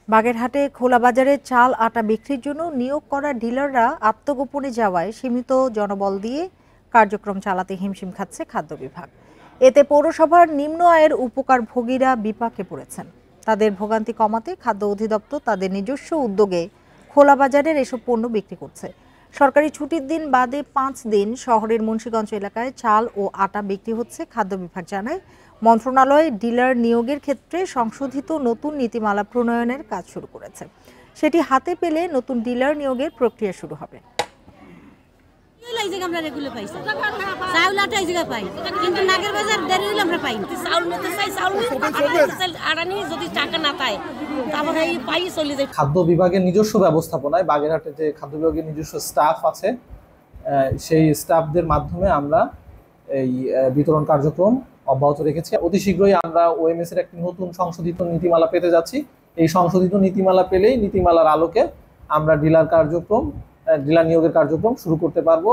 বাগেরহাটে খোলা বাজারে চাল আটা বিক্রির জন্য নিয়োগ করা ডিলাররা আত্মগোপনে যাওয়ায় সীমিত জনবল দিয়ে কার্যক্রম চালাতে হিমশিম খাচ্ছে খাদ্য বিভাগ। এতে পৌরসভার নিম্ন আয়ের উপকারভোগীরা বিপাকে পড়েছেন। তাদের ভোগান্তি কমাতে খাদ্য অধিদপ্তর তাদের নিজস্ব উদ্যোগে খোলা বাজারের এসব পণ্য বিক্রি করছে। সরকারি ছুটির দিন বাদে 5 দিন শহরের মুন্সিগঞ্জ এলাকায় চাল ও আটা বিক্রি হচ্ছে। খাদ্য বিভাগ জানায়, মন্ত্রণালয় ডিলার নিয়োগের ক্ষেত্রে সংশোধিত নতুন নীতিমালা প্রণয়নের কাজ শুরু করেছে। সেটি হাতে পেলে নতুন ডিলার নিয়োগের প্রক্রিয়া শুরু হবে। খাদ্য বিভাগের নিজস্ব ব্যবস্থাপনায় বাগেরহাটে যে খাদ্য বিভাগের নিজস্ব স্টাফ আছে, সেই স্টাফদের মাধ্যমে আমরা এই বিতরণ কার্যক্রম অব্যাহত রেখেছি। অতি শীঘ্রই আমরা ওএমএস এর একটি নতুন সংশোধিত নীতিমালা পেতে যাচ্ছি। এই সংশোধিত নীতিমালা পেলেই নীতিমালার আলোকে আমরা ডিলার নিয়োগের কার্যক্রম শুরু করতে পারবো।